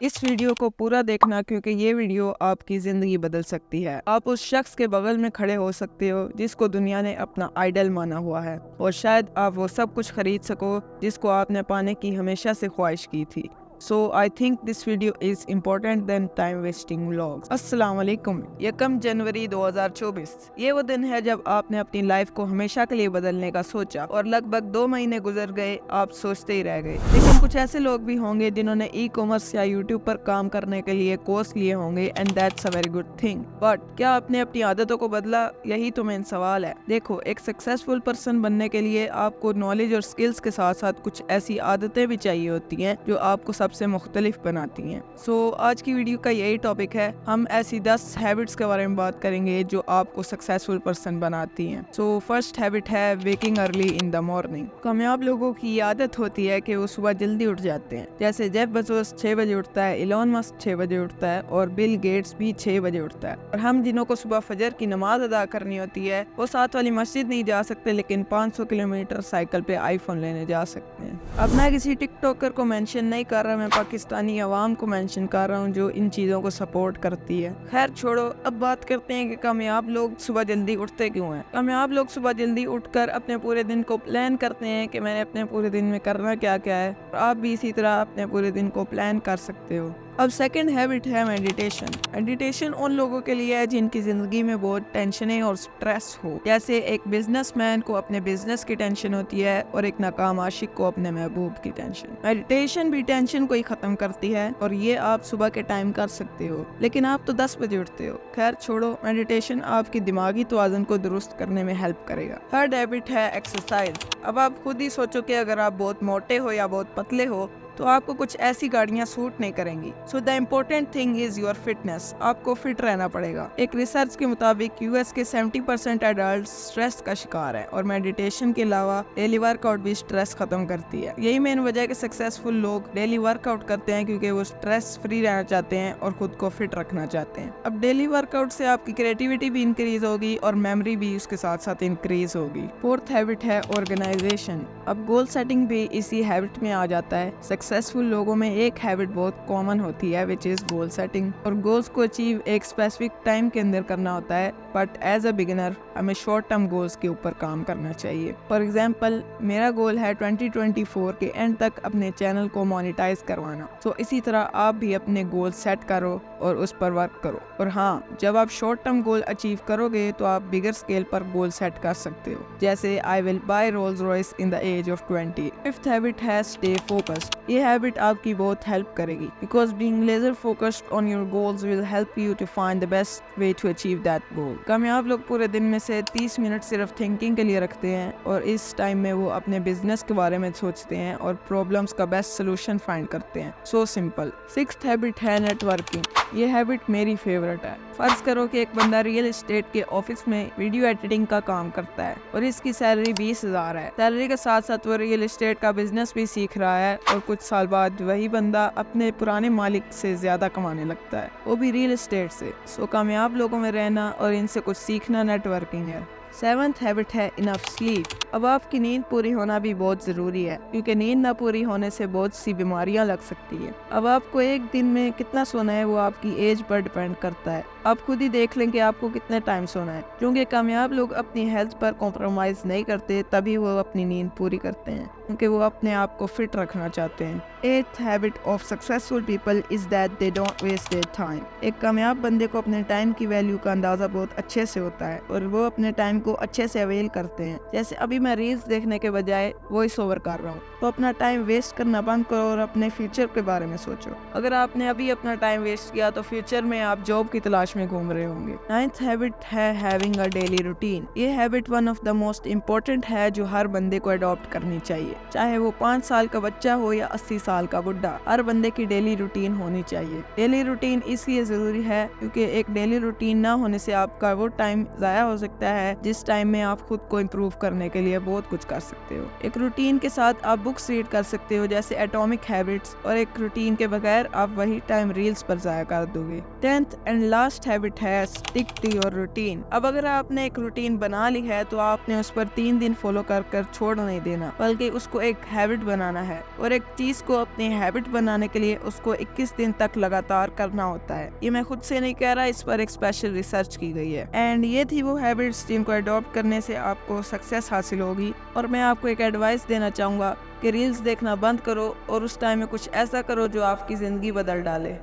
इस वीडियो को पूरा देखना क्योंकि ये वीडियो आपकी ज़िंदगी बदल सकती है। आप उस शख्स के बगल में खड़े हो सकते हो जिसको दुनिया ने अपना आइडल माना हुआ है और शायद आप वो सब कुछ खरीद सको जिसको आपने पाने की हमेशा से ख्वाहिश की थी। So I think this video is important than time wasting vlogs. अस्सलाम वालेकुम। 1 जनवरी 2024 ये वो दिन है जब आपने अपनी लाइफ को हमेशा के लिए बदलने का सोचा और लगभग 2 महीने गुजर गए, आप सोचते ही रह गए। लेकिन कुछ ऐसे लोग भी होंगे जिन्होंने ई-कॉमर्स या यूट्यूब पर काम करने के लिए कोर्स लिए होंगे and that's a very good thing. But क्या आपने अपनी आदतों को बदला? यही तो मेन सवाल है। देखो, एक सक्सेसफुल पर्सन बनने के लिए आपको नॉलेज और स्किल्स के साथ साथ कुछ ऐसी आदतें भी चाहिए होती हैं जो आपको सबसे मुख्तलिफ बनाती हैं। आज की वीडियो का यही टॉपिक है। हम ऐसी 10 हैबिट्स के बारे में बात करेंगे जो आपको सक्सेसफुल पर्सन बनाती हैं। फर्स्ट हैबिट है waking early in the morning. कामयाब लोगों की आदत होती है कि वो सुबह जल्दी उठ जाते हैं। जैसे जेफ बेजोस 6 बजे उठता है, इलॉन मस्क 6 बजे उठता है और बिल गेट्स भी 6 बजे उठता है। और हम जिन्हों को सुबह फजर की नमाज अदा करनी होती है वो साथ वाली मस्जिद नहीं जा सकते, लेकिन 500 किलोमीटर साइकिल पे आईफोन लेने जा सकते हैं। अब मैं किसी टिकटॉकर को मेंशन नहीं कर रहा, मैं पाकिस्तानी अवाम को मेंशन कर रहा हूँ जो इन चीज़ों को सपोर्ट करती है। खैर छोड़ो, अब बात करते हैं कि कामयाब लोग सुबह जल्दी उठते क्यों हैं। कामयाब लोग सुबह जल्दी उठकर अपने पूरे दिन को प्लान करते हैं कि मैंने अपने पूरे दिन में करना क्या क्या है। आप भी इसी तरह अपने पूरे दिन को प्लान कर सकते हो। अब सेकंड हैबिट है मेडिटेशन। मेडिटेशन उन लोगों के लिए है जिनकी जिंदगी में बहुत टेंशनें और स्ट्रेस हो। जैसे एक बिजनेसमैन को अपने बिजनेस की टेंशन होती है और एक नाकाम आशिक को अपने महबूब की टेंशन। मेडिटेशन भी टेंशन को ही खत्म करती है और ये आप सुबह के टाइम कर सकते हो, लेकिन आप तो 10 बजे उठते हो। खैर छोड़ो, मेडिटेशन आपकी दिमागी तवाज़ुन को दुरुस्त करने में हेल्प करेगा। थर्ड हैबिट है एक्सरसाइज। अब आप खुद ही सोचो कि अगर आप बहुत मोटे हो या बहुत पतले हो तो आपको कुछ ऐसी गाड़ियां सूट नहीं करेंगी। The important thing is your fitness. आपको फिट रहना पड़ेगा। एक रिसर्च के मुताबिक यूएस के 70% एडल्ट स्ट्रेस का शिकार है और मेडिटेशन के अलावा डेली वर्कआउट भी स्ट्रेस खत्म करती है। यही मेन वजह है कि सक्सेसफुल लोग डेली वर्कआउट करते हैं, क्योंकि वो स्ट्रेस फ्री रहना चाहते हैं और खुद को फिट रखना चाहते हैं। अब डेली वर्कआउट से आपकी क्रिएटिविटी भी इंक्रीज होगी और मेमोरी भी उसके साथ साथ इंक्रीज होगी। फोर्थ हैबिट है ऑर्गेनाइजेशन। अब गोल सेटिंग भी इसी हैबिट में आ जाता है। सक्सेसफुल लोगों में एक हैबिट बहुत कॉमन होती है विच इज गोल सेटिंग। और गोल्स को अचीव एक स्पेसिफिक टाइम के अंदर करना होता है, बट एज अ बिगिनर हमें शॉर्ट टर्म गोल्स के ऊपर काम करना चाहिए। फॉर एग्जांपल, मेरा गोल है 2024 के एंड तक अपने चैनल को मोनेटाइज करवाना। इसी तरह आप भी अपने गोल सेट करो और उस पर वर्क करो। और हाँ, जब आप शॉर्ट टर्म गोल अचीव करोगे तो आप बिगर स्केल पर गोल सेट कर सकते हो, जैसे I will buy Rolls Royce in the age of 20। Fifth habit है स्टे फोकस्ड। ये हैबिट आपकी बहुत हेल्प करेगी, because being laser focused on your goals will help you to find the best way to achieve that goal. कामयाब लोग पूरे दिन में से 30 मिनट सिर्फ थिंकिंग के लिए रखते हैं और इस टाइम में वो अपने बिजनेस के बारे में सोचते हैं और प्रॉब्लम्स का बेस्ट सोल्यूशन फाइंड करते हैं। So simple. सिक्स्थ हैबिट है नेटवर्किंग। ये हैबिट मेरी फेवरेट है। फर्ज करो कि एक बंदा रियल एस्टेट के ऑफिस में वीडियो एडिटिंग का काम करता है और इसकी सैलरी 20,000 है। सैलरी के साथ साथ वो रियल एस्टेट का बिजनेस भी सीख रहा है और कुछ साल बाद वही बंदा अपने पुराने मालिक से ज्यादा कमाने लगता है, वो भी रियल एस्टेट से। कामयाब लोगों में रहना और इनसे कुछ सीखना नेटवर्किंग है। सेवंथ हैबिट है इनफ स्लीप। अब आपकी नींद पूरी होना भी बहुत ज़रूरी है, क्योंकि नींद ना पूरी होने से बहुत सी बीमारियां लग सकती है। अब आपको एक दिन में कितना सोना है वो आपकी एज पर डिपेंड करता है। आप खुद ही देख लें कि आपको कितने टाइम सोना है, क्योंकि कामयाब लोग अपनी हेल्थ पर कॉम्प्रोमाइज़ नहीं करते, तभी वो अपनी नींद पूरी करते हैं, क्योंकि वो अपने आप को फिट रखना चाहते हैं। Eighth habit of successful people is that they don't waste their time. एक कामयाब बंदे को अपने टाइम की वैल्यू का अंदाज़ा बहुत अच्छे से होता है और वो अपने टाइम को अच्छे से अवेल करते हैं। जैसे अभी मैं रील्स देखने के बजाय वॉइस ओवर कर रहा हूँ, तो अपना टाइम वेस्ट करना बंद करो और अपने फ्यूचर के बारे में सोचो। अगर आपने अभी अपना टाइम वेस्ट किया तो फ्यूचर में आप जॉब की तलाश में घूम रहे होंगे। नाइन्थ हैबिट है हैविंग अ डेली रूटीन। ये habit one of the most important है जो हर बंदे को अडॉप्ट करनी चाहिए, चाहे वो 5 साल का बच्चा हो या 80 साल का बुढ़ा। हर बंदे की डेली रूटीन होनी चाहिए। डेली रूटीन इसलिए जरूरी है क्योंकि एक डेली रूटीन ना होने से आपका वो टाइम जाया हो सकता है जिस टाइम में आप खुद को इम्प्रूव करने के लिए बहुत कुछ कर सकते हो। एक रूटीन के साथ आप बुक्स रीड कर सकते हो जैसे एटॉमिक हैबिट्स, और एक रूटीन के बगैर आप वही टाइम रील्स पर जाया कर दोगे। 10th and last first habit है स्टिक टू योर रूटीन। अब अगर आपने एक रूटीन बना ली है तो आपने उस पर 3 दिन फॉलो कर छोड़ नहीं देना, बल्कि उसको एक हैबिट बनाना है। और एक चीज को अपनी हैबिट बनाने के लिए उसको 21 दिन तक लगातार करना होता है। ये मैं खुद से नहीं कह रहा, इस पर एक स्पेशल रिसर्च की गई है। एंड ये थी वो हैबिट्स जिनको अडॉप्ट करने से आपको सक्सेस हासिल होगी। और मैं आपको एक एडवाइस देना चाहूंगा कि रील्स देखना बंद करो और उस टाइम में कुछ ऐसा करो जो आपकी जिंदगी बदल डाले।